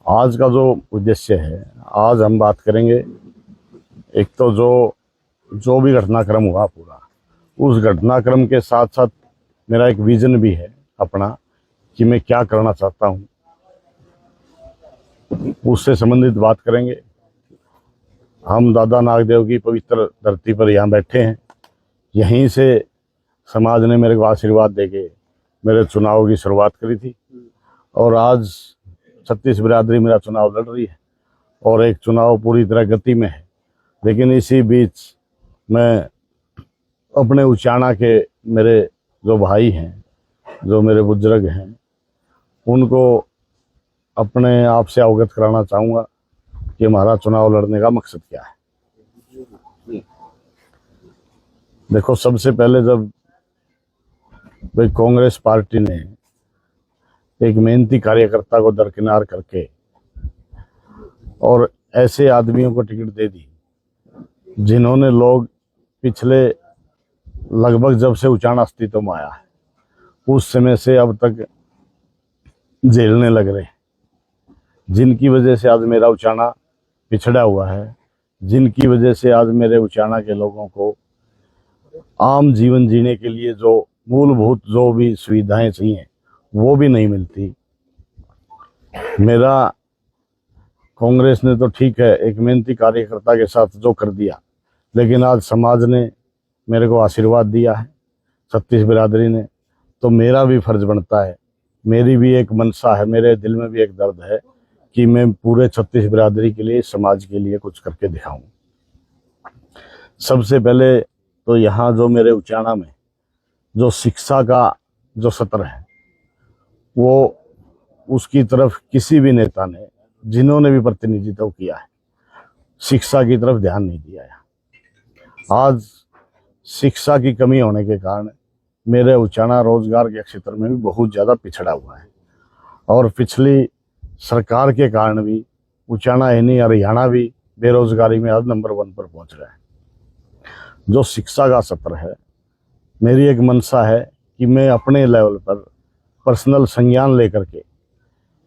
आज का जो उद्देश्य है, आज हम बात करेंगे। एक तो जो भी घटनाक्रम हुआ पूरा, उस घटनाक्रम के साथ साथ मेरा एक विजन भी है अपना, कि मैं क्या करना चाहता हूँ, उससे संबंधित बात करेंगे। हम दादा नागदेव की पवित्र धरती पर यहाँ बैठे हैं। यहीं से समाज ने मेरे को आशीर्वाद देके मेरे चुनाव की शुरुआत करी थी, और आज 36 बिरादरी मेरा चुनाव लड़ रही है और एक चुनाव पूरी तरह गति में है। लेकिन इसी बीच मैं अपने उचाना के मेरे जो भाई हैं, जो मेरे बुजुर्ग हैं, उनको अपने आप से अवगत कराना चाहूँगा कि हमारा चुनाव लड़ने का मकसद क्या है। देखो, सबसे पहले जब भाई कांग्रेस पार्टी ने एक मेहनती कार्यकर्ता को दरकिनार करके और ऐसे आदमियों को टिकट दे दी जिन्होंने लोग पिछले लगभग जब से उचाना अस्तित्व में आया है उस समय से अब तक झेलने लग रहे हैं, जिनकी वजह से आज मेरा उचाना पिछड़ा हुआ है, जिनकी वजह से आज मेरे उचाना के लोगों को आम जीवन जीने के लिए जो मूलभूत जो भी सुविधाएं चाहिए वो भी नहीं मिलती। मेरा कांग्रेस ने तो ठीक है एक मेहनती कार्यकर्ता के साथ जो कर दिया, लेकिन आज समाज ने मेरे को आशीर्वाद दिया है, 36 बिरादरी ने, तो मेरा भी फर्ज बनता है, मेरी भी एक मनसा है, मेरे दिल में भी एक दर्द है कि मैं पूरे 36 बिरादरी के लिए, समाज के लिए कुछ करके दिखाऊं। सबसे पहले तो यहाँ जो मेरे उचाना में जो शिक्षा का जो सत्र है, वो उसकी तरफ किसी भी नेता ने, जिन्होंने भी प्रतिनिधित्व किया है, शिक्षा की तरफ ध्यान नहीं दिया है। आज शिक्षा की कमी होने के कारण मेरे उचाना रोजगार के क्षेत्र में भी बहुत ज़्यादा पिछड़ा हुआ है, और पिछली सरकार के कारण भी उचाना ही नहीं हरियाणा भी बेरोजगारी में आज नंबर 1 पर पहुंच रहा है। जो शिक्षा का सत्र है, मेरी एक मनसा है कि मैं अपने लेवल पर पर्सनल संज्ञान लेकर के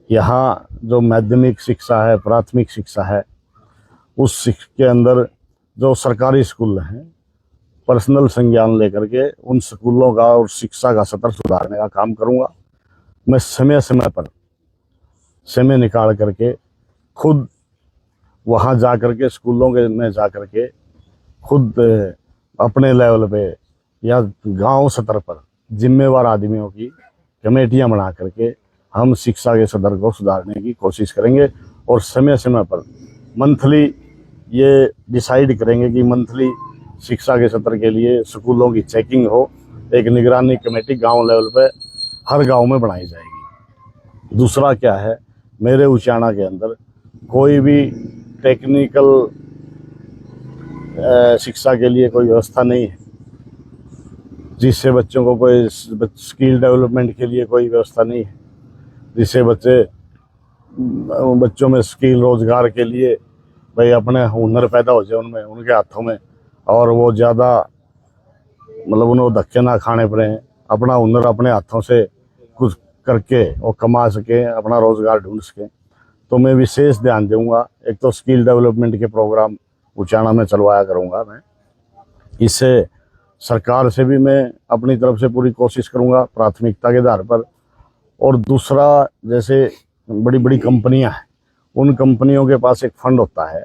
यहाँ जो माध्यमिक शिक्षा है, प्राथमिक शिक्षा है, उस शिक्षा के अंदर जो सरकारी स्कूल हैं, पर्सनल संज्ञान लेकर के उन स्कूलों का और शिक्षा का स्तर सुधारने का काम करूँगा। मैं समय समय पर समय निकाल करके खुद वहाँ जा कर के स्कूलों के में जा कर के खुद अपने लेवल पे या गांव स्तर पर जिम्मेवार आदमियों की कमेटियां बना करके हम शिक्षा के स्तर को सुधारने की कोशिश करेंगे, और समय समय पर मंथली ये डिसाइड करेंगे कि मंथली शिक्षा के स्तर के लिए स्कूलों की चेकिंग हो, एक निगरानी कमेटी गांव लेवल पे हर गांव में बनाई जाएगी। दूसरा क्या है, मेरे उचाना के अंदर कोई भी टेक्निकल शिक्षा के लिए कोई व्यवस्था नहीं है, जिससे बच्चों को कोई स्किल डेवलपमेंट के लिए कोई व्यवस्था नहीं है, जिससे बच्चों में स्किल रोजगार के लिए भाई अपने हुनर पैदा हो जाए उनमें, उनके हाथों में, और वो ज़्यादा मतलब उन्हें धक्के ना खाने पड़े, अपना हुनर अपने हाथों से कुछ करके वो कमा सके, अपना रोजगार ढूंढ सके। तो मैं विशेष ध्यान दूंगा। एक तो स्किल डेवलपमेंट के प्रोग्राम उचाना में चलवाया करूंगा मैं, इससे सरकार से भी मैं अपनी तरफ से पूरी कोशिश करूंगा प्राथमिकता के आधार पर। और दूसरा, जैसे बड़ी बड़ी कंपनियां हैं, उन कंपनियों के पास एक फंड होता है,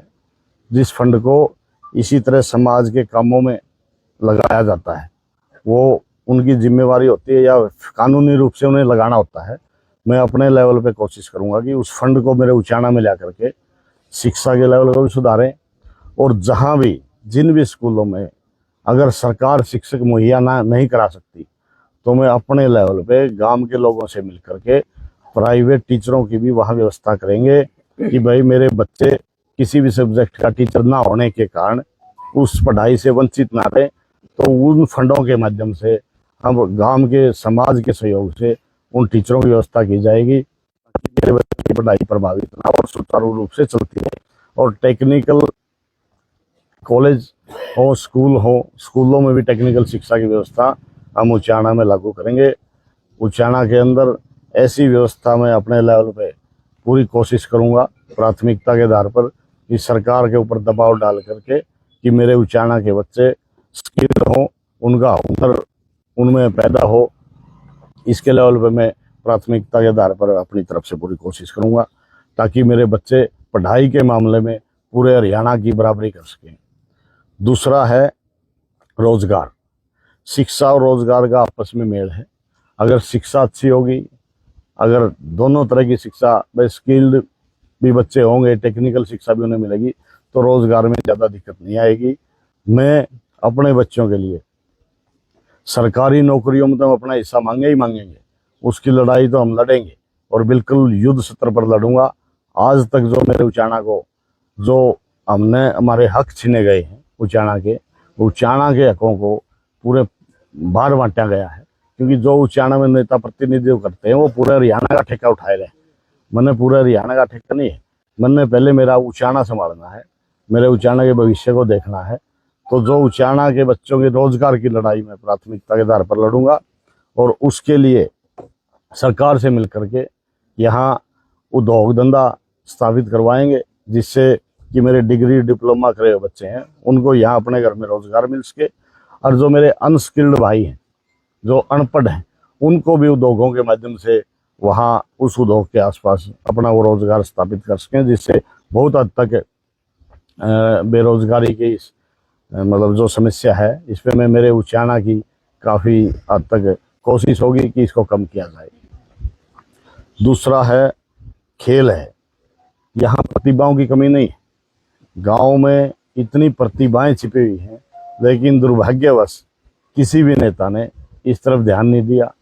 जिस फंड को इसी तरह समाज के कामों में लगाया जाता है, वो उनकी जिम्मेवारी होती है या कानूनी रूप से उन्हें लगाना होता है। मैं अपने लेवल पे कोशिश करूंगा कि उस फंड को मेरे उचाना में ला करके शिक्षा के लेवल को भी सुधारें, और जहां भी जिन भी स्कूलों में अगर सरकार शिक्षक मुहैया नहीं करा सकती, तो मैं अपने लेवल पे गांव के लोगों से मिल करके प्राइवेट टीचरों की भी वहाँ व्यवस्था करेंगे कि भाई मेरे बच्चे किसी भी सब्जेक्ट का टीचर ना होने के कारण उस पढ़ाई से वंचित ना रहे। तो उन फंडों के माध्यम से हम गांव के समाज के सहयोग से उन टीचरों की व्यवस्था की जाएगी, ताकि मेरे बच्चे की पढ़ाई प्रभावित ना और सुचारू रूप से चलती रहे। और टेक्निकल कॉलेज हो, स्कूल हो, स्कूलों में भी टेक्निकल शिक्षा की व्यवस्था हम उचाना में लागू करेंगे। उचाना के अंदर ऐसी व्यवस्था में अपने लेवल पे पूरी कोशिश करूंगा प्राथमिकता के आधार पर कि सरकार के ऊपर दबाव डाल करके कि मेरे उचाना के बच्चे स्किल्ड हों, उनका हुनर उनमें पैदा हो। इसके लेवल पे मैं प्राथमिकता के आधार पर अपनी तरफ से पूरी कोशिश करूंगा ताकि मेरे बच्चे पढ़ाई के मामले में पूरे हरियाणा की बराबरी कर सकें। दूसरा है रोजगार। शिक्षा और रोजगार का आपस में मेल है। अगर शिक्षा अच्छी होगी, अगर दोनों तरह की शिक्षा, स्किल्ड भी बच्चे होंगे, टेक्निकल शिक्षा भी उन्हें मिलेगी, तो रोजगार में ज़्यादा दिक्कत नहीं आएगी। मैं अपने बच्चों के लिए सरकारी नौकरियों में तो हम अपना हिस्सा मांगे ही मांगेंगे, उसकी लड़ाई तो हम लड़ेंगे और बिल्कुल युद्ध स्तर पर लड़ूंगा। आज तक जो मेरे उचाना को जो हमारे हक छीने गए हैं उचाना के हकों को पूरे बाहर बांटा गया है, क्योंकि जो उचाना में नेता प्रतिनिधित्व करते हैं वो पूरे हरियाणा का ठेका उठाए रहे। मैंने पूरे हरियाणा का ठेका नहीं है, मैंने पहले मेरा उचाना संभालना है, मेरे उचाना के भविष्य को देखना है। तो जो उचाना के बच्चों के रोजगार की लड़ाई में प्राथमिकता के आधार पर लड़ूंगा और उसके लिए सरकार से मिलकर के यहाँ उद्योग धंधा स्थापित करवाएंगे, जिससे कि मेरे डिग्री डिप्लोमा करे हुए बच्चे हैं उनको यहाँ अपने घर में रोजगार मिल सके, और जो मेरे अनस्किल्ड भाई हैं, जो अनपढ़ हैं, उनको भी उद्योगों के माध्यम से वहाँ उस उद्योग के आसपास अपना वो रोजगार स्थापित कर सकें, जिससे बहुत हद तक बेरोजगारी की मतलब जो समस्या है इस पर मैं मेरे उचाना की काफ़ी हद तक कोशिश होगी कि इसको कम किया जाए। दूसरा है खेल है। यहाँ प्रतिभाओं की कमी नहीं है, गांव में इतनी प्रतिभाएं छिपी हुई हैं, लेकिन दुर्भाग्यवश किसी भी नेता ने इस तरफ ध्यान नहीं दिया।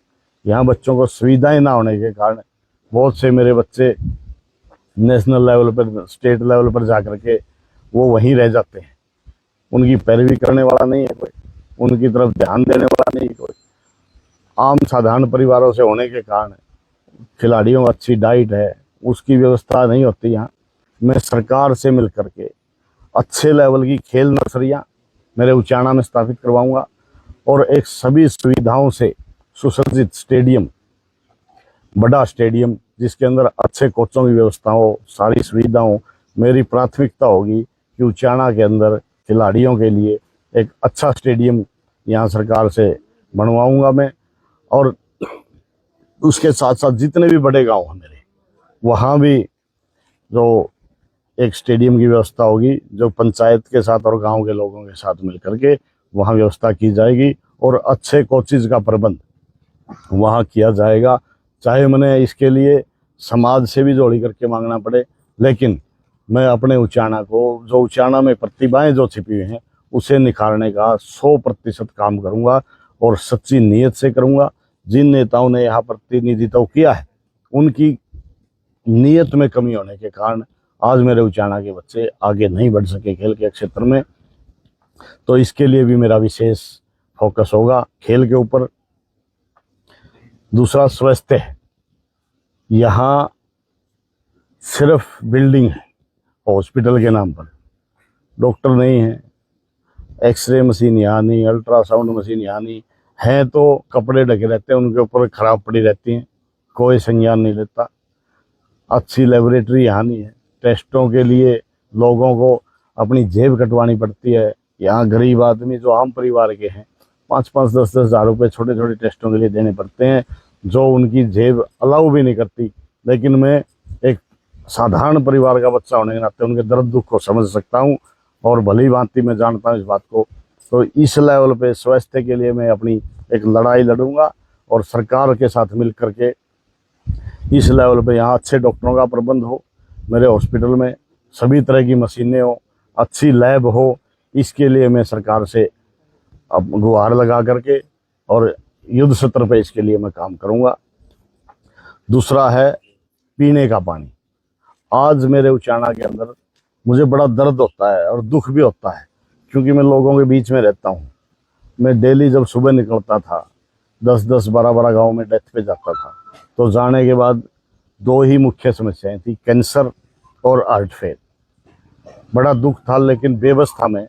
यहाँ बच्चों को सुविधाएं ना होने के कारण बहुत से मेरे बच्चे नेशनल लेवल पर, स्टेट लेवल पर जा कर के वो वहीं रह जाते हैं। उनकी पैरवी करने वाला नहीं है कोई, उनकी तरफ ध्यान देने वाला नहीं है कोई। आम साधारण परिवारों से होने के कारण खिलाड़ियों को अच्छी डाइट है, उसकी व्यवस्था नहीं होती। यहाँ मैं सरकार से मिल करके अच्छे लेवल की खेल नर्सरियाँ मेरे उचाना में स्थापित करवाऊंगा और एक सभी सुविधाओं से सुसज्जित स्टेडियम, बड़ा स्टेडियम जिसके अंदर अच्छे कोचों की व्यवस्था हो, सारी सुविधा हो। मेरी प्राथमिकता होगी कि उचाना के अंदर खिलाड़ियों के लिए एक अच्छा स्टेडियम यहाँ सरकार से बनवाऊंगा मैं, और उसके साथ साथ जितने भी बड़े गांव हैं मेरे, वहाँ भी जो एक स्टेडियम की व्यवस्था होगी, जो पंचायत के साथ और गांव के लोगों के साथ मिलकर के वहाँ व्यवस्था की जाएगी और अच्छे कोचेज का प्रबंध वहाँ किया जाएगा। चाहे मैंने इसके लिए समाज से भी जोड़ी करके मांगना पड़े, लेकिन मैं अपने उचाना को, जो उचाना में प्रतिभाएं जो छिपी हुई हैं, उसे निखारने का 100% काम करूंगा और सच्ची नीयत से करूंगा। जिन नेताओं ने यहाँ प्रतिनिधित्व किया है, उनकी नीयत में कमी होने के कारण आज मेरे उचाना के बच्चे आगे नहीं बढ़ सके खेल के क्षेत्र में। तो इसके लिए भी मेरा विशेष फोकस होगा खेल के ऊपर। दूसरा स्वास्थ्य है। यहाँ सिर्फ बिल्डिंग है, हॉस्पिटल के नाम पर डॉक्टर नहीं है, एक्सरे मशीन यहाँ नहीं, अल्ट्रासाउंड मशीन यहाँ नहीं है, तो कपड़े ढके रहते हैं, उनके ऊपर खराब पड़ी रहती हैं, कोई संज्ञान नहीं लेता। अच्छी लेबोरेटरी यहाँ नहीं है, टेस्टों के लिए लोगों को अपनी जेब कटवानी पड़ती है। यहाँ गरीब आदमी जो आम परिवार के हैं 5-5, 10-10 हज़ार रुपये छोटे छोटे टेस्टों के लिए देने पड़ते हैं, जो उनकी जेब अलाउ भी नहीं करती। लेकिन मैं एक साधारण परिवार का बच्चा होने के नाते उनके दर्द दुख को समझ सकता हूँ और भली भांति मैं जानता हूँ इस बात को। तो इस लेवल पे स्वास्थ्य के लिए मैं अपनी एक लड़ाई लड़ूंगा और सरकार के साथ मिल करके इस लेवल पे यहाँ अच्छे डॉक्टरों का प्रबंध हो, मेरे हॉस्पिटल में सभी तरह की मशीनें हो, अच्छी लैब हो। इसके लिए मैं सरकार से अब गुहार लगा करके और युद्ध स्तर पे इसके लिए मैं काम करूंगा। दूसरा है पीने का पानी। आज मेरे उचाना के अंदर मुझे बड़ा दर्द होता है और दुख भी होता है, क्योंकि मैं लोगों के बीच में रहता हूँ। मैं डेली जब सुबह निकलता था 10-10, 12-12 गाँव में डेथ पे जाता था, तो जाने के बाद 2 ही मुख्य समस्याएं थी, कैंसर और हार्ट फेल। बड़ा दुख था, लेकिन बेबस था, मैं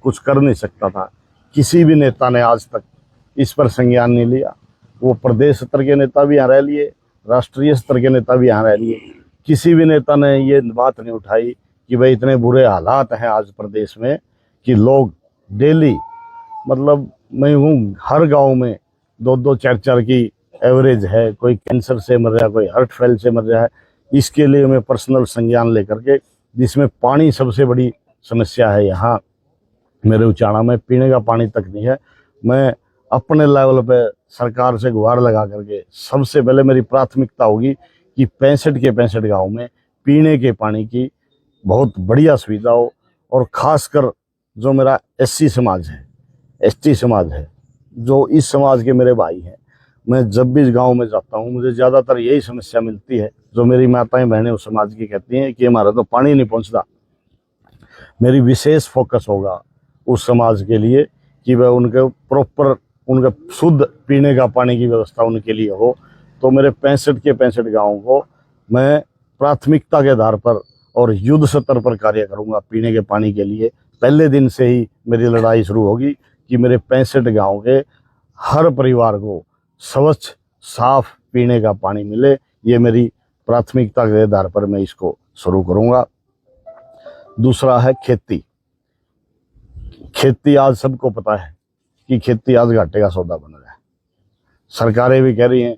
कुछ कर नहीं सकता था। किसी भी नेता ने आज तक इस पर संज्ञान नहीं लिया। वो प्रदेश स्तर के नेता भी यहाँ रह लिए, राष्ट्रीय स्तर के नेता भी यहाँ रह लिए, किसी भी नेता ने ये बात नहीं उठाई कि भाई इतने बुरे हालात हैं आज प्रदेश में कि लोग डेली, मतलब मैं हूँ हर गांव में 2-2 4-4 की एवरेज है, कोई कैंसर से मर रहा है, कोई हार्ट फेल से मर रहा है। इसके लिए मैं पर्सनल संज्ञान लेकर के, जिसमें पानी सबसे बड़ी समस्या है यहाँ मेरे उचाना में, पीने का पानी तक नहीं है। मैं अपने लेवल पे सरकार से गुहार लगा करके सबसे पहले मेरी प्राथमिकता होगी कि 65 के 65 गाँव में पीने के पानी की बहुत बढ़िया सुविधा हो। और खासकर जो मेरा एससी समाज है, एसटी समाज है, जो इस समाज के मेरे भाई हैं, मैं जब भी इस गांव में जाता हूं मुझे ज़्यादातर यही समस्या मिलती है, जो मेरी माताएं बहनें उस समाज की कहती हैं कि हमारा तो पानी नहीं पहुंचता। मेरी विशेष फोकस होगा उस समाज के लिए कि वह उनके प्रॉपर, उनका शुद्ध पीने का पानी की व्यवस्था उनके लिए हो। तो मेरे 65 के 65 गाँवों को मैं प्राथमिकता के आधार पर और युद्ध स्तर पर कार्य करूंगा पीने के पानी के लिए। पहले दिन से ही मेरी लड़ाई शुरू होगी कि मेरे 65 गाँव के हर परिवार को स्वच्छ साफ पीने का पानी मिले। ये मेरी प्राथमिकता के आधार पर मैं इसको शुरू करूंगा। दूसरा है खेती। खेती आज सबको पता है कि खेती आज घाटे का सौदा बन रहा है। सरकारें भी कह रही हैं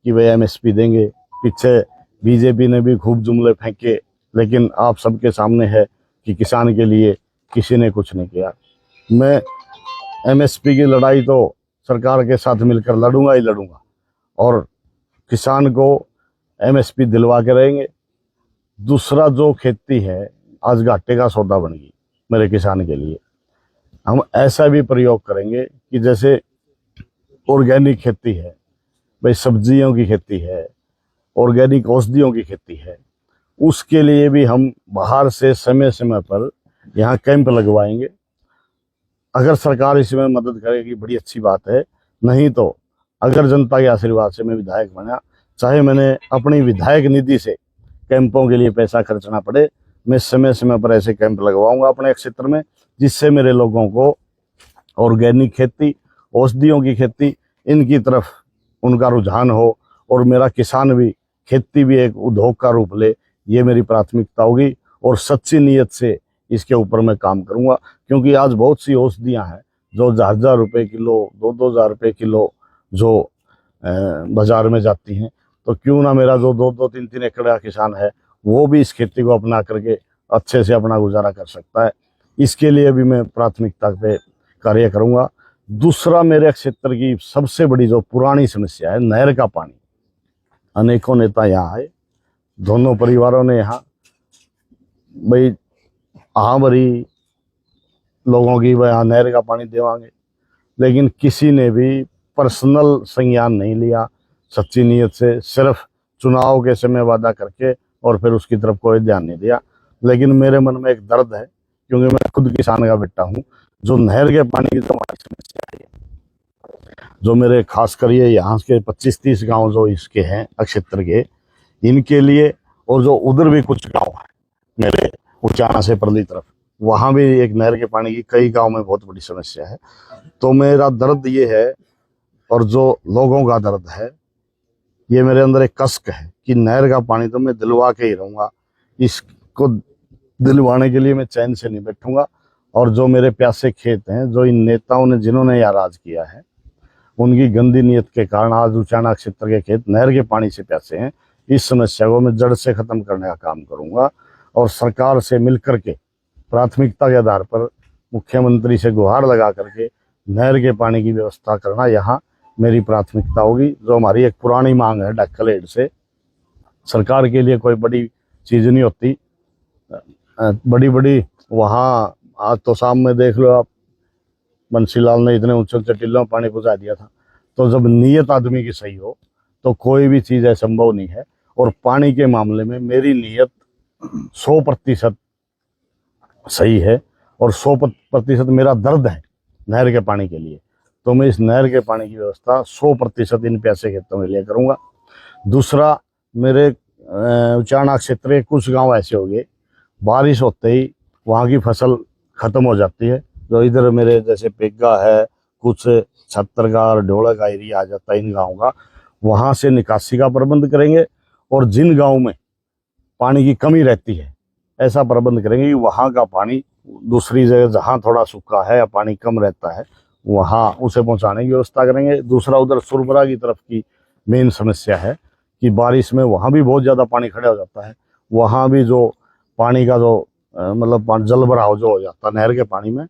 कि भाई एमएसपी देंगे, पीछे बीजेपी ने भी खूब जुमले फेंके, लेकिन आप सबके सामने है कि किसान के लिए किसी ने कुछ नहीं किया। मैं एमएसपी की लड़ाई तो सरकार के साथ मिलकर लड़ूंगा ही लड़ूंगा, और किसान को एमएसपी दिलवा के रहेंगे। दूसरा, जो खेती है आज घाटे का सौदा बन गई मेरे किसान के लिए, हम ऐसा भी प्रयोग करेंगे कि जैसे ऑर्गेनिक खेती है, भाई सब्जियों की खेती है, ऑर्गेनिक औषधियों की खेती है, उसके लिए भी हम बाहर से समय समय पर यहाँ कैंप लगवाएंगे। अगर सरकार इसमें मदद करेगी बड़ी अच्छी बात है, नहीं तो अगर जनता के आशीर्वाद से मैं विधायक बना, चाहे मैंने अपनी विधायक निधि से कैंपों के लिए पैसा खर्चना पड़े, मैं समय समय पर ऐसे कैंप लगवाऊंगा अपने क्षेत्र में, जिससे मेरे लोगों को ऑर्गेनिक खेती, औषधियों की खेती, इनकी तरफ उनका रुझान हो और मेरा किसान भी खेती भी एक उद्योग का रूप ले। ये मेरी प्राथमिकता होगी और सच्ची नीयत से इसके ऊपर मैं काम करूंगा, क्योंकि आज बहुत सी औषधियां हैं जो 1000 रुपये किलो, 2-2 हज़ार रुपये किलो जो बाजार में जाती हैं। तो क्यों ना मेरा जो 2-2, 3-3 एकड़ का किसान है वो भी इस खेती को अपना करके अच्छे से अपना गुजारा कर सकता है। इसके लिए भी मैं प्राथमिकता पे कार्य करूंगा। दूसरा, मेरे क्षेत्र की सबसे बड़ी जो पुरानी समस्या है नहर का पानी। अनेकों नेता यहाँ आए, दोनों परिवारों ने यहाँ भाई हाँ भरी लोगों की भाई यहाँ नहर का पानी देवांगे, लेकिन किसी ने भी पर्सनल संज्ञान नहीं लिया सच्ची नीयत से, सिर्फ चुनाव के समय वादा करके और फिर उसकी तरफ कोई ध्यान नहीं दिया। लेकिन मेरे मन में एक दर्द है, क्योंकि मैं खुद किसान का बेटा हूँ। जो नहर के पानी की तो हमारी समस्या है, जो मेरे खास कर ये यहाँ के 25-30 गांव जो इसके हैं क्षेत्र के, इनके लिए, और जो उधर भी कुछ गांव है मेरे उचाना से परली तरफ, वहाँ भी एक नहर के पानी की कई गांव में बहुत बड़ी समस्या है। तो मेरा दर्द ये है, और जो लोगों का दर्द है, ये मेरे अंदर एक कसक है कि नहर का पानी तो मैं दिलवा के ही रहूँगा। इसको दिलवाने के लिए मैं चैन से नहीं बैठूंगा। और जो मेरे प्यासे खेत हैं, जो इन नेताओं ने जिन्होंने यह राज किया है, उनकी गंदी नीयत के कारण आज उचाना क्षेत्र के खेत नहर के पानी से प्यासे हैं। इस समस्या को मैं जड़ से खत्म करने का काम करूंगा और सरकार से मिलकर के प्राथमिकता के आधार पर मुख्यमंत्री से गुहार लगा करके नहर के पानी की व्यवस्था करना यहाँ मेरी प्राथमिकता होगी। जो हमारी एक पुरानी मांग है डक्कल हेड से, सरकार के लिए कोई बड़ी चीज़ नहीं होती, बड़ी बड़ी वहाँ आज तो शाम में देख लो आप, बंसीलाल ने इतने ऊंचे ऊंचे टिल्लों में पानी पहुँचा दिया था। तो जब नीयत आदमी की सही हो तो कोई भी चीज़ असंभव नहीं है। और पानी के मामले में मेरी नीयत 100% सही है और 100% मेरा दर्द है नहर के पानी के लिए। तो मैं इस नहर के पानी की व्यवस्था 100% इन प्यासे खेतों के लिए करूँगा। दूसरा, मेरे उचाना क्षेत्र के कुछ गांव ऐसे हो गए, बारिश होते ही वहाँ की फसल ख़त्म हो जाती है। जो इधर मेरे जैसे पेग्गा है, कुछ छत्तरगा और ढोला का एरिया आ जाता है इन गाँव का, वहाँ से निकासी का प्रबंध करेंगे। और जिन गाँव में पानी की कमी रहती है, ऐसा प्रबंध करेंगे कि वहाँ का पानी दूसरी जगह जहाँ थोड़ा सूखा है या पानी कम रहता है वहाँ उसे पहुँचाने की व्यवस्था करेंगे। दूसरा, उधर सुरबरा की तरफ की मेन समस्या है कि बारिश में वहाँ भी बहुत ज़्यादा पानी खड़ा हो जाता है। वहाँ भी जो पानी का जो मतलब जल भराव जो हो जाता है नहर के पानी में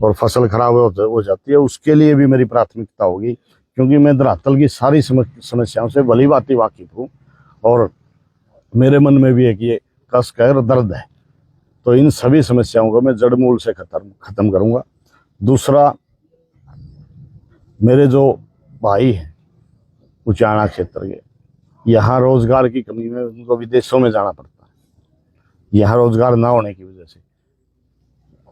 और फसल खराब हो जाती है, उसके लिए भी मेरी प्राथमिकता होगी, क्योंकि मैं धरातल की सारी समस्याओं से भली भांति वाकिफ हूँ और मेरे मन में भी एक ये कष्ट है और दर्द है। तो इन सभी समस्याओं को मैं जड़ मूल से खत्म करूँगा। दूसरा, मेरे जो भाई हैं उचाना क्षेत्र के, यहाँ रोजगार की कमी में उनको विदेशों में जाना पड़ता है। यहाँ रोजगार ना होने की वजह से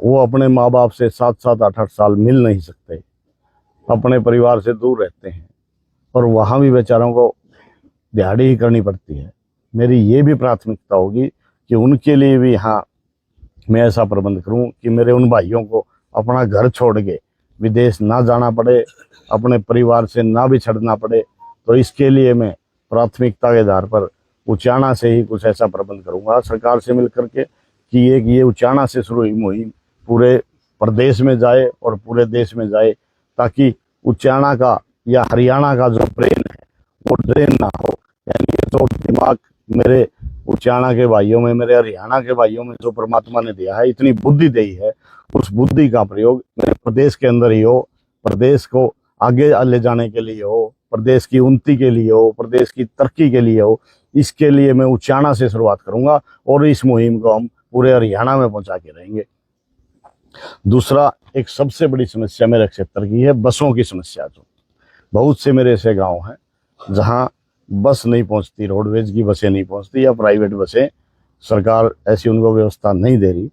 वो अपने माँ बाप से 7-7, 8-8 साल मिल नहीं सकते, अपने परिवार से दूर रहते हैं और वहाँ भी बेचारों को दिहाड़ी ही करनी पड़ती है। मेरी ये भी प्राथमिकता होगी कि उनके लिए भी यहाँ मैं ऐसा प्रबंध करूँ कि मेरे उन भाइयों को अपना घर छोड़ के विदेश ना जाना पड़े, अपने परिवार से ना बिछड़ना पड़े। तो इसके लिए मैं प्राथमिकता के आधार पर उचाना से ही कुछ ऐसा प्रबंध करूँगा सरकार से मिल करके कि एक ये उचाना से शुरू हुई मुहिम पूरे प्रदेश में जाए और पूरे देश में जाए, ताकि उचाना का या हरियाणा का जो ब्रेन है वो ड्रेन ना हो। यानी ये जो दिमाग मेरे उचाना के भाइयों में, मेरे हरियाणा के भाइयों में जो परमात्मा ने दिया है, इतनी बुद्धि दी है, उस बुद्धि का प्रयोग मेरे प्रदेश के अंदर ही हो, प्रदेश को आगे ले जाने के लिए हो, प्रदेश की उन्नति के लिए हो, प्रदेश की तरक्की के लिए हो। इसके लिए मैं उचाना से शुरुआत करूंगा और इस मुहिम को हम पूरे हरियाणा में पहुंचा के रहेंगे। दूसरा, एक सबसे बड़ी समस्या मेरे क्षेत्र की है बसों की समस्या। जो बहुत से मेरे ऐसे गांव हैं जहां बस नहीं पहुंचती, रोडवेज की बसें नहीं पहुंचती या प्राइवेट बसें, सरकार ऐसी उनको व्यवस्था नहीं दे रही।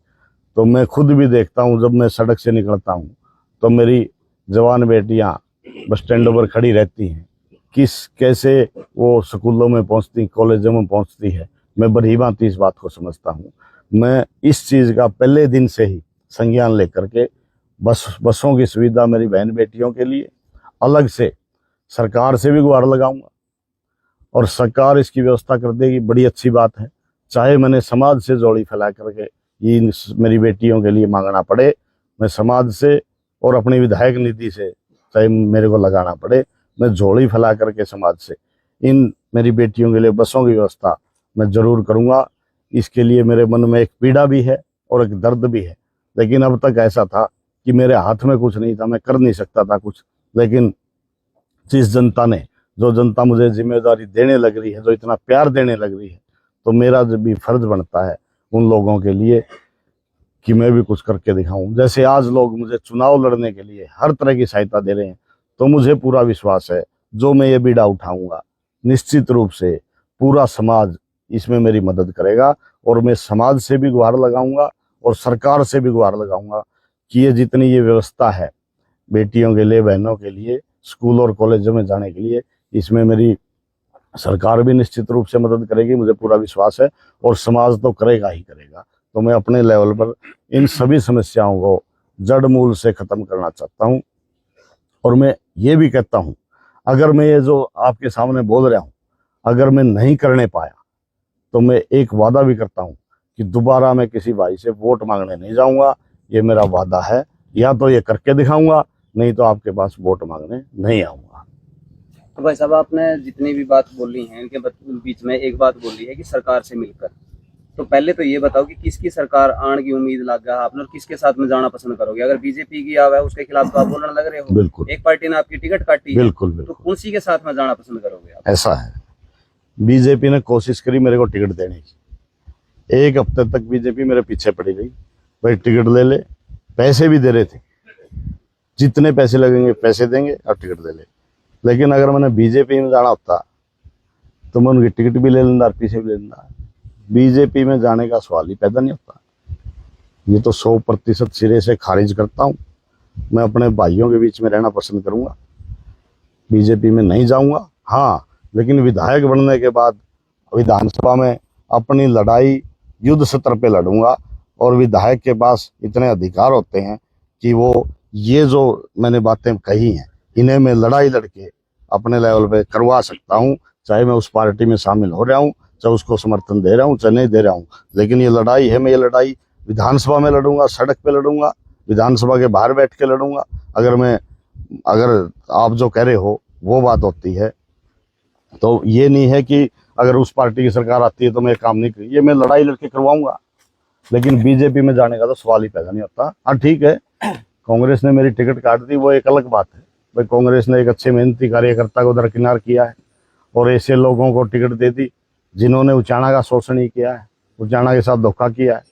तो मैं खुद भी देखता हूं, जब मैं सड़क से निकलता हूं तो मेरी जवान बेटियां बस स्टैंडों पर खड़ी रहती हैं, कैसे वो स्कूलों में पहुंचती, कॉलेजों में पहुंचती है। मैं बड़ी भांति इस बात को समझता हूं। मैं इस चीज़ का पहले दिन से ही संज्ञान लेकर के बसों की सुविधा मेरी बहन बेटियों के लिए अलग से सरकार से भी गुहार लगाऊंगा और सरकार इसकी व्यवस्था कर देगी, बड़ी अच्छी बात है। चाहे मैंने समाज से जोड़ी फैला करके ये मेरी बेटियों के लिए मांगना पड़े, मैं समाज से और अपनी विधायक निधि से चाहे मेरे को लगाना पड़े, मैं झोली फैला करके समाज से इन मेरी बेटियों के लिए बसों की व्यवस्था मैं जरूर करूँगा। इसके लिए मेरे मन में एक पीड़ा भी है और एक दर्द भी है, लेकिन अब तक ऐसा था कि मेरे हाथ में कुछ नहीं था, मैं कर नहीं सकता था कुछ। लेकिन जिस जनता ने, जो जनता मुझे जिम्मेदारी देने लग रही है, जो इतना प्यार देने लग रही है, तो मेरा जब भी फर्ज बनता है उन लोगों के लिए कि मैं भी कुछ करके दिखाऊं। जैसे आज लोग मुझे चुनाव लड़ने के लिए हर तरह की सहायता दे रहे हैं, तो मुझे पूरा विश्वास है जो मैं ये बीड़ा उठाऊंगा निश्चित रूप से पूरा समाज इसमें मेरी मदद करेगा। और मैं समाज से भी गुहार लगाऊंगा और सरकार से भी गुहार लगाऊंगा कि ये जितनी ये व्यवस्था है बेटियों के लिए, बहनों के लिए स्कूल और कॉलेजों में जाने के लिए, इसमें मेरी सरकार भी निश्चित रूप से मदद करेगी, मुझे पूरा विश्वास है। और समाज तो करेगा ही करेगा। तो मैं अपने लेवल पर इन सभी समस्याओं को जड़ मूल से ख़त्म करना चाहता हूँ। और मैं ये भी कहता हूँ, अगर मैं ये जो आपके सामने बोल रहा हूँ अगर मैं नहीं करने पाया तो मैं एक वादा भी करता हूँ कि दोबारा मैं किसी भाई से वोट मांगने नहीं जाऊँगा। ये मेरा वादा है, या तो ये करके दिखाऊंगा, नहीं तो आपके पास वोट मांगने नहीं आऊँगा। तो भाई साहब, आपने जितनी भी बात बोली है उनके बीच में एक बात बोली है कि सरकार से मिलकर, तो पहले तो ये बताओ कि किसकी सरकार आने की उम्मीद लगा आपने और किसके साथ में जाना पसंद करोगे? अगर बीजेपी की आवा है उसके खिलाफ तो आप बोलने लग रहे हो। बिल्कुल। एक पार्टी ने आपकी टिकट काटी है, बिल्कुल तो कौन सी के साथ में जाना पसंद करोगे आप? ऐसा है, बीजेपी ने कोशिश करी मेरे को टिकट देने की, 1 हफ्ते तक बीजेपी मेरे पीछे पड़ी रही, भाई टिकट ले ले, पैसे भी दे रहे थे, जितने पैसे लगेंगे पैसे देंगे और टिकट दे ले। लेकिन अगर मैंने बीजेपी में जाना होता तो मैं उनकी टिकट भी ले लेता और पीछे भी ले लेता। बीजेपी में जाने का सवाल ही पैदा नहीं होता। ये तो 100% सिरे से खारिज करता हूँ। मैं अपने भाइयों के बीच में रहना पसंद करूँगा, बीजेपी में नहीं जाऊँगा। हाँ, लेकिन विधायक बनने के बाद विधानसभा में अपनी लड़ाई युद्ध स्तर पे लड़ूंगा और विधायक के पास इतने अधिकार होते हैं कि वो ये जो मैंने बातें कही हैं इन्हें मैं लड़ाई लड़के अपने लेवल पे करवा सकता हूँ, चाहे मैं उस पार्टी में शामिल हो रहा हूँ, चाहे उसको समर्थन दे रहा हूँ चाहे नहीं दे रहा हूँ, लेकिन ये लड़ाई है, मैं ये लड़ाई विधानसभा में लड़ूंगा, सड़क पे लड़ूंगा, विधानसभा के बाहर बैठ के लड़ूंगा। अगर आप जो कह रहे हो वो बात होती है, तो ये नहीं है कि अगर उस पार्टी की सरकार आती है तो मैं काम नहीं करूँ, ये मैं लड़ाई लड़के करवाऊंगा। लेकिन बीजेपी में जाने का तो सवाल ही पैदा नहीं होता। हाँ ठीक है, कांग्रेस ने मेरी टिकट काट दी, वो एक अलग बात है भाई। कांग्रेस ने एक अच्छे मेहनती कार्यकर्ता को दरकिनार किया है और ऐसे लोगों को टिकट दे दी जिन्होंने उचाना का शोषण ही किया है, उचाना के साथ धोखा किया है,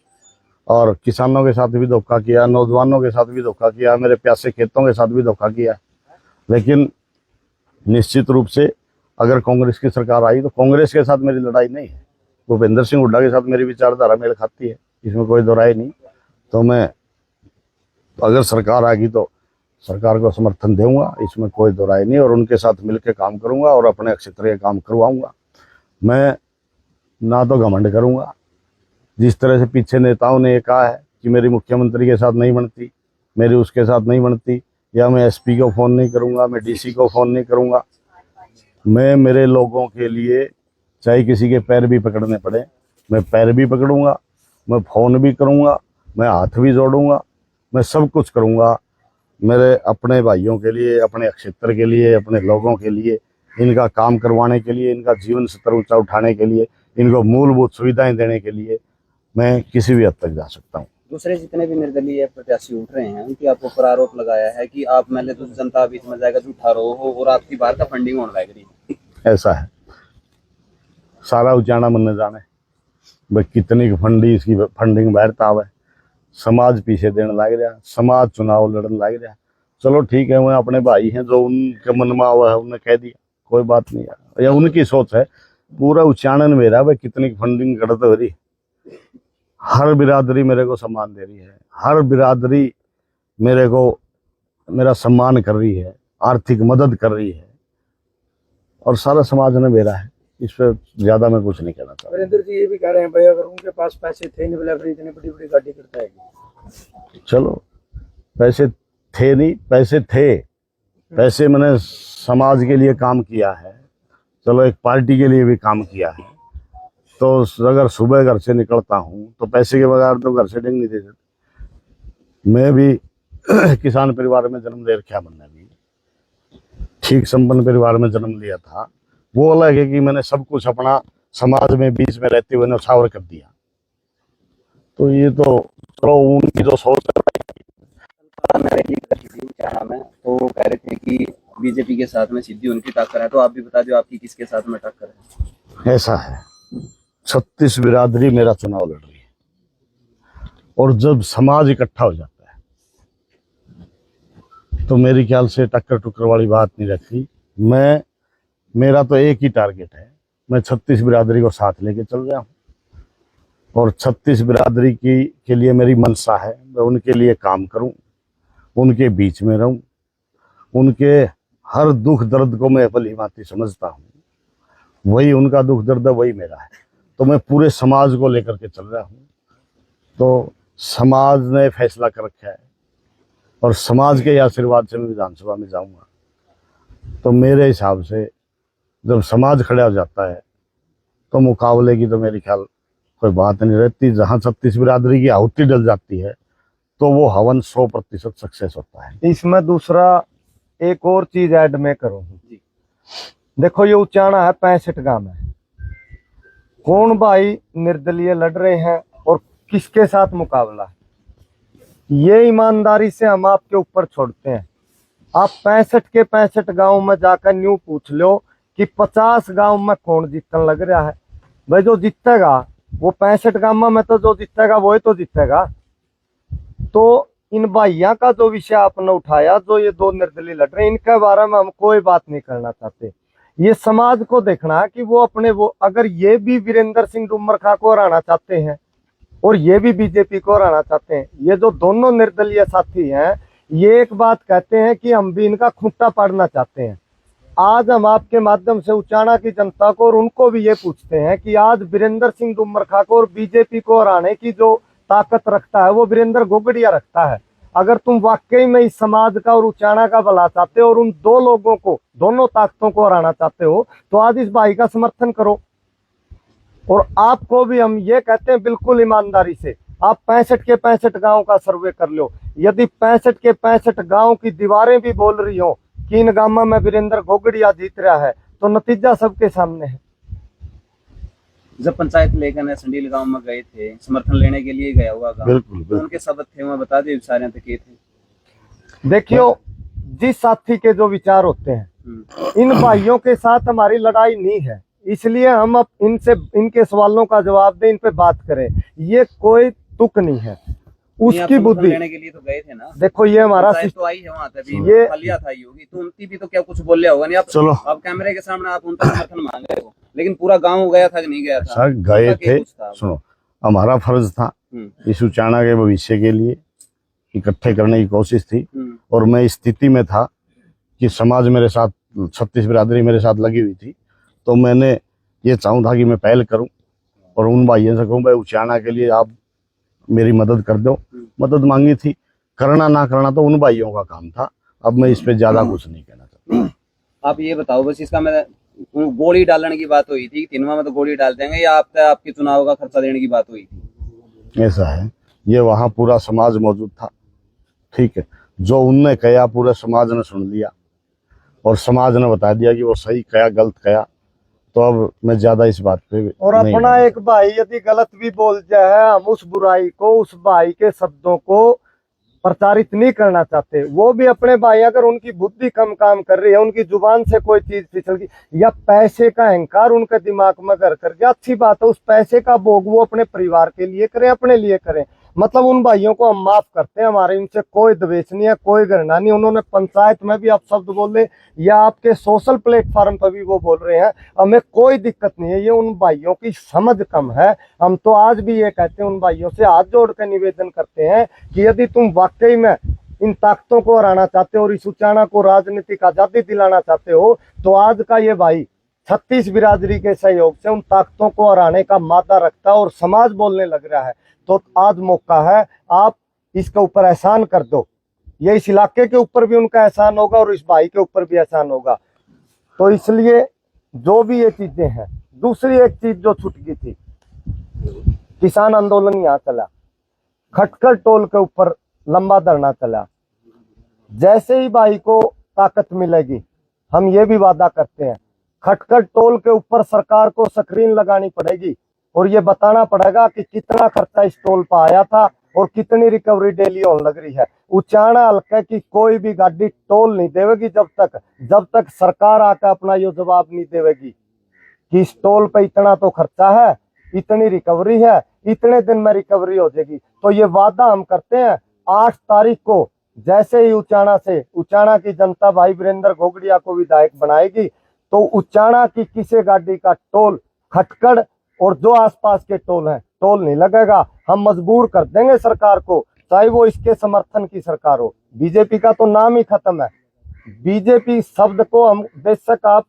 और किसानों के साथ भी धोखा किया, नौजवानों के साथ भी धोखा किया, मेरे प्यासे खेतों के साथ भी धोखा किया। लेकिन निश्चित रूप से अगर कांग्रेस की सरकार आई तो कांग्रेस के साथ मेरी लड़ाई नहीं है, भूपेंद्र सिंह हुड्डा के साथ मेरी विचारधारा मेल खाती है, इसमें कोई दो राय नहीं। तो मैं अगर सरकार आ गई तो सरकार को समर्थन दूंगा, इसमें कोई दो राय नहीं, और उनके साथ मिलकर काम करूंगा और अपने क्षेत्र के काम करवाऊंगा। मैं ना तो घमंड करूंगा, जिस तरह से पीछे नेताओं ने ये कहा है कि मेरी मुख्यमंत्री के साथ नहीं बनती, मेरी उसके साथ नहीं बनती, या मैं एसपी को फ़ोन नहीं करूंगा, मैं डीसी को फ़ोन नहीं करूंगा। मैं मेरे लोगों के लिए चाहे किसी के पैर भी पकड़ने पड़े, मैं पैर भी पकड़ूंगा, मैं फ़ोन भी करूंगा, मैं हाथ भी जोड़ूंगा, मैं सब कुछ करूंगा मेरे अपने भाइयों के लिए, अपने क्षेत्र के लिए, अपने लोगों के लिए, इनका काम करवाने के लिए, इनका जीवन स्तर ऊंचा उठाने के लिए, इनको मूलभूत सुविधाएं देने के लिए मैं किसी भी हद तक जा सकता हूँ। दूसरे जितने भी निर्दलीय प्रत्याशी उठ रहे हैं उनके आपको पर आरोप लगाया है कि आप मैंने तो जनता बीच में जाएगा झूठा रहो हो और आपकी बाहर का फंडिंग होने लग रही है। ऐसा है, सारा उचाना मन जाने भाई कितनी फंडिंग बैठता है, समाज पीछे देने लग रहा, समाज चुनाव लड़ने लग रहा। चलो ठीक है, वो अपने भाई हैं, जो उनके मन में हुआ है उन्हें कह दिया, कोई बात नहीं है, या उनकी सोच है। पूरा उच्चारण मेरा भाई कितनी फंडिंग गलत हो रही, हर बिरादरी मेरे को सम्मान दे रही है, हर बिरादरी मेरे को मेरा सम्मान कर रही है, आर्थिक मदद कर रही है, और सारा समाज ने मेरा है। इस पर ज्यादा मैं कुछ नहीं कहना चाहता। वीरेंद्र जी ये भी कह रहे हैं भाई अगर उनके पास पैसे थे नहीं बोला फिर इतनी बड़ी बड़ी गाड़ी करता है। चलो पैसे थे नहीं, पैसे थे, पैसे मैंने समाज के लिए काम किया है, चलो एक पार्टी के लिए भी काम किया है। तो अगर सुबह घर से निकलता हूँ तो पैसे के बगैर तो घर से डिंग नहीं दे सकते। मैं भी किसान परिवार में जन्म ले रखा, मैंने भी ठीक संपन्न परिवार में जन्म लिया था। वो अलग है कि मैंने सब कुछ अपना समाज में बीच में रहते हुए न्यौछावर कर दिया। तो ये तो चलो उनकी जो सोच में तो वो कह रहे थे कि बीजेपी के साथ में सीधी उनकी टक्कर है, तो आप भी बता दो आपकी किसके साथ में टक्कर है। ऐसा है, 36 बिरादरी मेरा चुनाव लड़ रही है, और जब समाज इकट्ठा हो जाता है तो मेरे ख्याल से टक्कर टुक्कर वाली बात नहीं रहती। मेरा तो एक ही टारगेट है, मैं 36 बिरादरी को साथ लेके चल रहा हूँ, और 36 बिरादरी के लिए मेरी मनसा है मैं उनके लिए काम करूँ, उनके बीच में रहूँ, उनके हर दुख दर्द को मैं भली भांति समझता हूँ, वही उनका दुख दर्द है, वही मेरा है। तो मैं पूरे समाज को लेकर के चल रहा हूँ। तो समाज ने फैसला कर रखा है, और समाज के आशीर्वाद से मैं विधानसभा में जाऊंगा। तो मेरे हिसाब से जब समाज खड़ा हो जाता है तो मुकाबले की तो मेरी ख्याल कोई बात नहीं रहती। जहाँ 36 बिरादरी की आहुति डल जाती है तो वो हवन 100% सक्सेस होता है। इसमें दूसरा एक और चीज ऐड में करूँ, देखो ये उचाना है 65 गांव है, कौन भाई निर्दलीय लड़ रहे हैं और किसके साथ मुकाबला है, ये ईमानदारी से हम आपके ऊपर छोड़ते हैं। आप 65 के 65 गांव में जाकर न्यू पूछ लो कि 50 गांव में कौन जीतने लग रहा है। भाई जो जीतेगा वो 65 गांव में तो जो जीतेगा वो ही तो जीतेगा। तो इन भाइयों का जो विषय आपने उठाया, जो ये दो निर्दलीय लड़ रहे हैं, इनके बारे में हम कोई बात नहीं करना चाहते। ये समाज को देखना है कि वो अपने अगर ये भी वीरेंद्र सिंह डुमरखा को हराना चाहते हैं और ये भी बीजेपी को हराना चाहते हैं, ये जो दोनों निर्दलीय साथी हैं ये एक बात कहते हैं कि हम भी इनका खूंटा पाड़ना चाहते हैं। आज हम आपके माध्यम से उचाना की जनता को और उनको भी ये पूछते हैं कि आज वीरेंद्र सिंह डुमरखा को और बीजेपी को हराने की जो ताकत रखता है वो वीरेंद्र गोगड़िया रखता है। अगर तुम वाकई में इस समाज का और उचाना का भला चाहते हो और उन दो लोगों को, दोनों ताकतों को हराना चाहते हो, तो आज इस भाई का समर्थन करो और आपको भी हम ये कहते हैं बिल्कुल ईमानदारी से, आप 65 के 65 गांव का सर्वे कर लो। यदि 65 के 65 गांव की दीवारें भी बोल रही हो कि इन गांवों में वीरेंद्र घोगड़िया जीत रहा है, तो नतीजा सबके सामने है। जब पंचायत लेकर संडील गांव में गए थे, समर्थन लेने के लिए गया हुआ गांव, बिल्कुल, तो उनके शब्द थे वहाँ बता दिए सारे तक थे। देखियो, जिस साथी के जो विचार होते हैं, इन भाइयों के साथ हमारी लड़ाई नहीं है, इसलिए हम अब इनसे इनके सवालों का जवाब दें, इन पे बात करें। ये कोई तुक नहीं है, उसकी बुद्धि लेने के लिए तो गए थे ना। देखो ये हमारा तो आई है वहाँ तक ये फलिया था ही होगी, तो उनकी भी तो क्या कुछ बोल लिया होगा नहीं आप। चलो अब कैमरे के सामने आप उनका समर्थन मांग रहे हो, लेकिन पूरा गांव गया था कि नहीं गया था? सर गए उनका क्या थे, कुछ था? सुनो, हमारा फर्ज था इस उचाना के भविष्य के लिए इकट्ठे करने की कोशिश थी। और मैं इस स्थिति में था कि समाज मेरे साथ, 36 बिरादरी मेरे साथ लगी हुई थी, तो मैंने ये चाहूँ था कि मैं पहल करूं और उन भाइयों से कहूँ भाई उचाना के लिए आप मेरी मदद कर दो। मदद मांगी थी, करना ना करना तो उन भाइयों का काम था। अब मैं इस पे ज्यादा कुछ नहीं कहना चाहता। आप ये बताओ बस, इसका मैं गोली डालने की बात हुई थी, तिनवा में तो गोली डाल देंगे, या आपके चुनाव का खर्चा देने की बात हुई थी? ऐसा है, ये वहाँ पूरा समाज मौजूद था, ठीक है। जो उनने कहा पूरे समाज ने सुन लिया और समाज ने बता दिया कि वो सही कहा गलत कहा, तो अब मैं ज्यादा इस बात पे और नहीं अपना एक भाई यदि गलत भी बोल जाए, हम उस बुराई को, उस भाई के शब्दों को प्रचारित नहीं करना चाहते। वो भी अपने भाई, अगर उनकी बुद्धि कम काम कर रही है, उनकी जुबान से कोई चीज फिसल गई या पैसे का अहंकार उनके दिमाग में घर कर गया, अच्छी बात है, उस पैसे का भोग वो अपने परिवार के लिए करें, अपने लिए करें। मतलब उन भाइयों को हम माफ करते हैं, हमारे इनसे कोई द्वेष नहीं है, कोई घृणा नहीं। उन्होंने पंचायत में भी आप शब्द बोले या आपके सोशल प्लेटफॉर्म पर भी वो बोल रहे हैं, हमें कोई दिक्कत नहीं है। ये उन भाइयों की समझ कम है। हम तो आज भी ये कहते हैं, उन भाइयों से हाथ जोड़ कर निवेदन करते हैं कि यदि तुम वाकई में इन ताकतों को हराना चाहते हो और इस उचाना को राजनीतिक आजादी दिलाना चाहते हो, तो आज का ये भाई 36 बिरादरी के सहयोग से उन ताकतों को हराने का मादा रखता है और समाज बोलने लग रहा है। तो आज मौका है, आप इसके ऊपर एहसान कर दो। ये इस इलाके के ऊपर भी उनका एहसान होगा और इस भाई के ऊपर भी एहसान होगा। तो इसलिए जो भी ये चीजें हैं, दूसरी एक चीज जो छूट गई थी, किसान आंदोलन यहाँ चला, खटखड़ टोल के ऊपर लंबा धरना चला। जैसे ही भाई को ताकत मिलेगी, हम ये भी वादा करते हैं, खटखड़ टोल के ऊपर सरकार को स्क्रीन लगानी पड़ेगी और ये बताना पड़ेगा कि कितना खर्चा इस टोल पर आया था और कितनी रिकवरी डेली होने लग रही है। उचाना हल्के की कोई भी गाड़ी टोल नहीं देवेगी जब तक सरकार आकर अपना ये जवाब नहीं देवेगी कि इस टोल पे इतना तो खर्चा है, इतनी रिकवरी है, इतने दिन में रिकवरी हो जाएगी। तो ये वादा हम करते हैं 8 तारीख को, जैसे ही उचाना की जनता भाई वीरेंद्र घोगड़िया को विधायक बनाएगी, तो उचाना की किसी गाड़ी का टोल, खटखड़ और जो आसपास के टोल हैं, टोल नहीं लगेगा। हम मजबूर कर देंगे सरकार को, चाहे वो इसके समर्थन की सरकार हो। बीजेपी का तो नाम ही खत्म है। बीजेपी शब्द को हम, बेशक आप,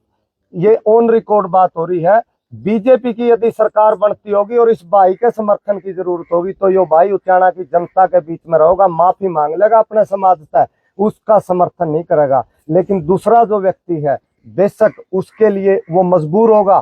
ये ऑन रिकॉर्ड बात हो रही है, बीजेपी की यदि सरकार बनती होगी और इस भाई के समर्थन की जरूरत होगी, तो यो भाई उचाना की जनता के बीच में रहेगा, माफी मांग लेगा अपने समाज से, उसका समर्थन नहीं करेगा। लेकिन दूसरा जो व्यक्ति है, बेशक उसके लिए वो मजबूर होगा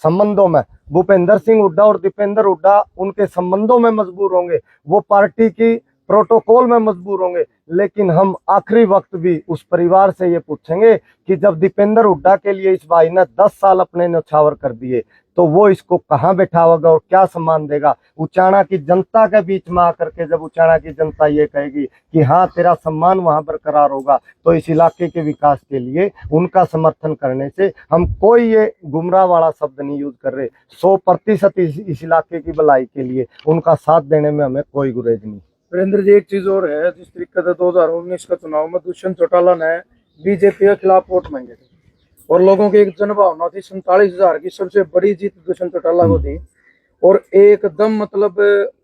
संबंधों में। भूपेंद्र सिंह हुड्डा और दीपेंद्र हुड्डा उनके संबंधों में मजबूर होंगे, वो पार्टी की प्रोटोकॉल में मजबूर होंगे। लेकिन हम आखिरी वक्त भी उस परिवार से ये पूछेंगे कि जब दीपेंद्र हुड्डा के लिए इस भाई ने 10 साल अपने न्यौछावर कर दिए, तो वो इसको कहाँ बैठावेगा और क्या सम्मान देगा। उचाना की जनता के बीच में आकर के जब उचाना की जनता ये कहेगी कि हाँ तेरा सम्मान वहां बरकरार होगा, तो इस इलाके के विकास के लिए उनका समर्थन करने से हम कोई ये गुमराह वाला शब्द नहीं यूज कर रहे। 100% इस इलाके की भलाई के लिए उनका साथ देने में हमें कोई गुरेज नहीं। वीरेंद्र जी, एक चीज और है, जिस तरीके से 2019 का चुनाव में दुष्यंत चौटाला ने बीजेपी के खिलाफ वोट मांगे थे और लोगों की एक जनभावना थी, 47,000 की सबसे बड़ी जीत दुष्यंत चौटाला को थी, और एकदम मतलब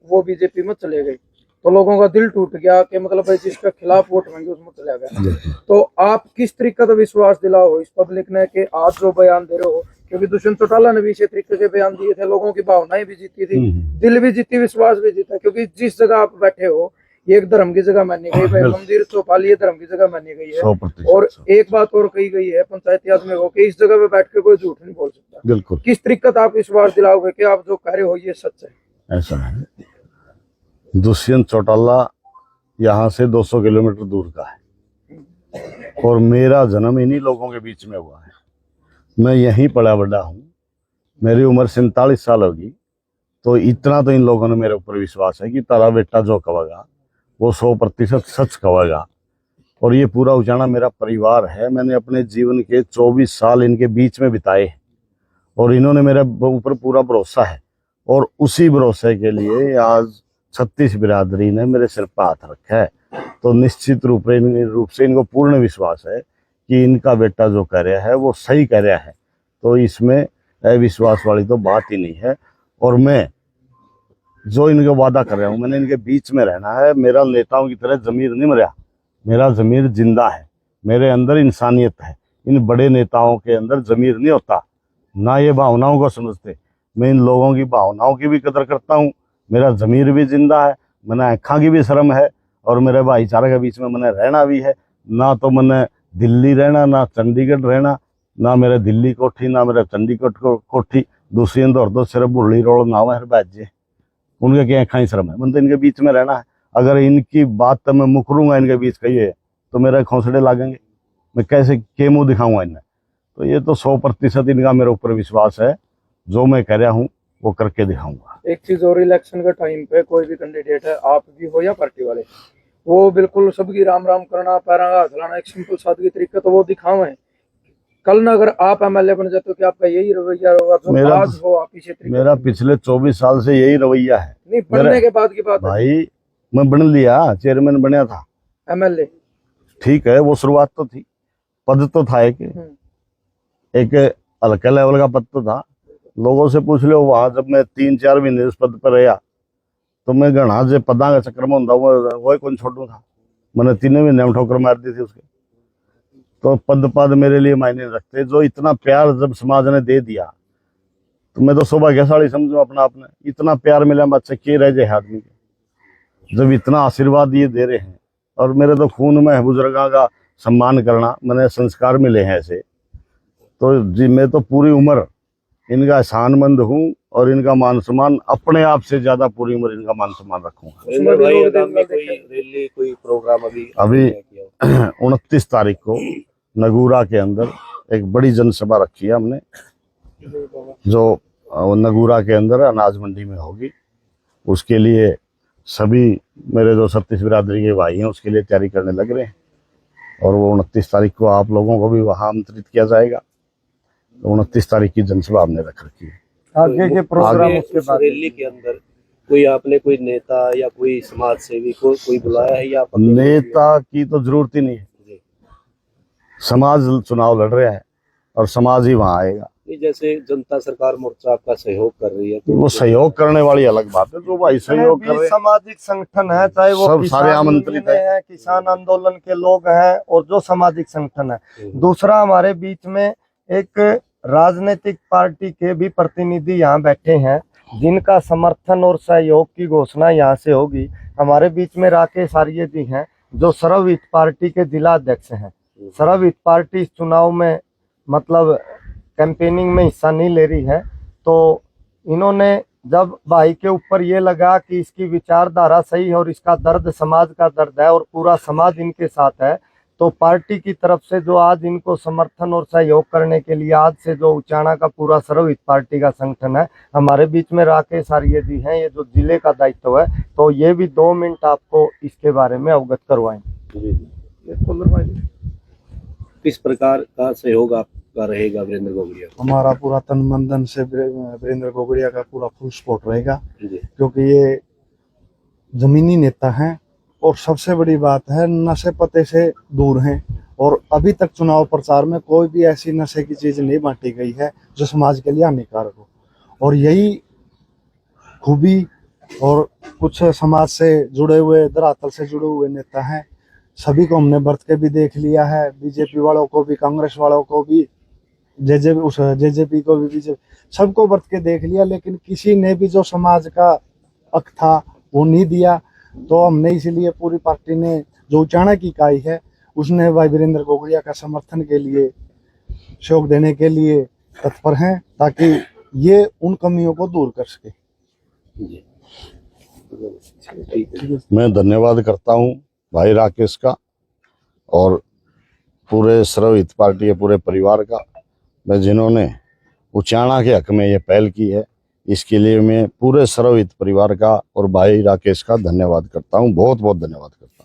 वो बीजेपी में चले गए, तो लोगों का दिल टूट गया कि मतलब जिसके खिलाफ वोट मांगे उसमें चला गया। तो आप किस तरीके का विश्वास दिलाओ इस पब्लिक ने कि आज जो बयान दे रहे हो, क्योंकि दुष्यंत चौटाला ने भी इसी तरीके के बयान दिए थे, लोगों की भावनाएं भी जीती थी, दिल भी जीती, विश्वास भी जीता, क्योंकि जिस जगह आप बैठे हो एक धर्म की जगह मानी गई भाई, मंदिर चौपाली ये धर्म की जगह मानी गई है। 100%। और एक बात और कही गई है पंचायती राज में हो कि इस जगह पे बैठ के कोई झूठ नहीं बोल सकता। बिल्कुल किस तरीके से आप विश्वास दिलाओगे कि आप जो कह रहे हो ये सच है? ऐसा है। दुष्यंत चौटाला यहाँ से 200 किलोमीटर दूर का है और मेरा जन्म इन्हीं लोगों के बीच में हुआ है। मैं यहीं पला बड़ा हूँ। मेरी उम्र 47 साल होगी, तो इतना तो इन लोगों ने मेरे ऊपर विश्वास है कि तारा बेटा जो कहेगा वो 100% सच कहेगा। और ये पूरा उचाना मेरा परिवार है। मैंने अपने जीवन के 24 साल इनके बीच में बिताए और इन्होंने मेरे ऊपर पूरा भरोसा है। और उसी भरोसे के लिए आज 36 बिरादरी ने मेरे सिर पर हाथ रखा है। तो निश्चित रूप से इनको पूर्ण विश्वास है कि इनका बेटा जो कह रहा है वो सही कह रहा है। तो इसमें अविश्वास वाली तो बात ही नहीं है। और मैं जो इनका वादा कर रहा हूँ, मैंने इनके बीच में रहना है। मेरा नेताओं की तरह जमीर नहीं मरा, मेरा जमीर जिंदा है। मेरे अंदर इंसानियत है। इन बड़े नेताओं के अंदर जमीर नहीं होता, ना ये भावनाओं को समझते। मैं इन लोगों की भावनाओं की भी कदर करता हूँ। मेरा जमीर भी जिंदा है, मैंने आँखा की भी शर्म है और मेरे भाईचारे के बीच में मैंने रहना भी है। ना तो मैंने दिल्ली रहना, ना चंडीगढ़ रहना, ना मेरे दिल्ली कोठी, ना मेरे चंडीगढ़ कोठी। दूसरी इंदौर तो सिर्फ बुढ़ी रोड नाव है बाजे, उनके क्या आँखा ही शर्म है। मैंने तो इनके बीच में रहना है। अगर इनकी बात तो मैं मुकरूंगा इनके बीच कहिए तो मेरे खोसड़े लागेंगे। मैं कैसे के मुँह दिखाऊंगा इन्हें? तो ये तो 100% इनका मेरे ऊपर विश्वास है। जो मैं कह रहा हूँ वो करके दिखाऊंगा। एक चीज और, इलेक्शन के टाइम पे कोई भी कैंडिडेट है, आप भी हो या पार्टी वाले, वो बिल्कुल सबकी राम राम करना, पैरा हाथ हिलाना, एक सिंपल सादगी तरीका तो वो दिखावे। कल ना अगर आप एमएलए बन जाते हो क्या आपका यही रवैया होगा जो मेरा आज हो आप इसी तरीके? मेरा पिछले 24 साल से यही रवैया है। नहीं, बनने के बाद की बात है। भाई मैं बन लिया, चेयरमैन बनया था, एमएलए ठीक है, वो शुरुआत तो थी, पद तो था एक हल्का लेवल का पद तो था। लोगों से पूछ लो, वहां जब मैं 3-4 महीने उस पद पर रहा तो मैं घना जो पदा का चक्कर में होता वो कौन छोड़ू था। मैंने 3 महीने में ठोकर मार दी थी उसके। तो पद मेरे लिए मायने नहीं रखते। जो इतना प्यार जब समाज ने दे दिया तो मैं तो सौभाग्यशाली समझू अपना आपने। इतना प्यार मिला बच्चे के रह जाए आदमी के, जब इतना आशीर्वाद ये दे रहे हैं। और मेरे तो खून में है बुजुर्गों का सम्मान करना, मैंने संस्कार मिले हैं ऐसे। तो जी मैं तो पूरी उम्र इनका एहसानमंद हूँ और इनका मान सम्मान अपने आप से ज्यादा पूरी उम्र इनका मान सम्मान रखूंगा। रैली कोई प्रोग्राम अभी 29 तारीख को नगूरा के अंदर एक बड़ी जनसभा रखी है हमने, जो नगूरा के अंदर अनाज मंडी में होगी। उसके लिए सभी मेरे जो 36 बिरादरी के भाई हैं उसके लिए तैयारी करने लग रहे हैं। और वो 29 तारीख को आप लोगों को भी वहाँ आमंत्रित किया जाएगा। तो 29 तारीख की जनसभा हमने रख रखी है। आगे के प्रोग्राम उसके बाद रैली के अंदर कोई आपने कोई नेता या कोई समाज सेवी को कोई बुलाया है या नेता की तो जरूरत ही नहीं है। समाज चुनाव लड़ रहा है और समाज ही वहाँ आएगा। जैसे जनता सरकार मोर्चा आपका सहयोग कर रही है तो वो सहयोग करने वाली अलग बात है। जो भाई सहयोग कर रहे हैं, सामाजिक संगठन है, चाहे वो सब सारे आमंत्रित है, किसान आंदोलन के लोग हैं और जो सामाजिक संगठन है। दूसरा, हमारे बीच में एक राजनीतिक पार्टी के भी प्रतिनिधि यहाँ बैठे हैं जिनका समर्थन और सहयोग की घोषणा यहाँ से होगी। हमारे बीच में राकेश आर्य जी हैं जो सर्वहित पार्टी के जिला अध्यक्ष हैं। सर्वहित पार्टी इस चुनाव में मतलब कैंपेनिंग में हिस्सा नहीं ले रही है। तो इन्होंने जब भाई के ऊपर ये लगा कि इसकी विचारधारा सही है और इसका दर्द समाज का दर्द है और पूरा समाज इनके साथ है, तो पार्टी की तरफ से जो आज इनको समर्थन और सहयोग करने के लिए आज से जो उचाना का पूरा सर्वहित पार्टी का संगठन है, हमारे बीच में राकेश आर्य जी हैं, ये जो जिले का दायित्व है। तो ये भी 2 मिनट आपको इसके बारे में अवगत करवाएंगे। किस प्रकार का सहयोग आपका रहेगा वीरेंद्र गोगड़िया? हमारा पूरा तन मन धन से वीरेंद्र गोगड़िया का पूरा फुल सपोर्ट रहेगा, क्योंकि ये जमीनी नेता हैं और सबसे बड़ी बात है नशे पते से दूर हैं। और अभी तक चुनाव प्रचार में कोई भी ऐसी नशे की चीज नहीं बांटी गई है जो समाज के लिए हानिकारक हो। और यही खूबी और कुछ समाज से जुड़े हुए, धरातल से जुड़े हुए नेता हैं। सभी को हमने बरत के भी देख लिया है, बीजेपी वालों को भी, कांग्रेस वालों को भी, जेजेपी को भी, बीजेपी सबको बरत के देख लिया, लेकिन किसी ने भी जो समाज का हक था वो नहीं दिया। तो हमने इसीलिए पूरी पार्टी ने जो उचाणा की इकाई है उसने भाई वीरेंद्र गोगड़िया का समर्थन के लिए सहयोग देने के लिए तत्पर हैं ताकि ये उन कमियों को दूर कर सके। जी ठीक है। मैं धन्यवाद करता हूं भाई राकेश का और पूरे सर्वहित पार्टी के पूरे परिवार का, मैं जिन्होंने उचाणा के हक में ये पहल की है, इसके लिए मैं पूरे सर्वहित परिवार का और भाई राकेश का धन्यवाद करता हूं। बहुत बहुत धन्यवाद करता हूं।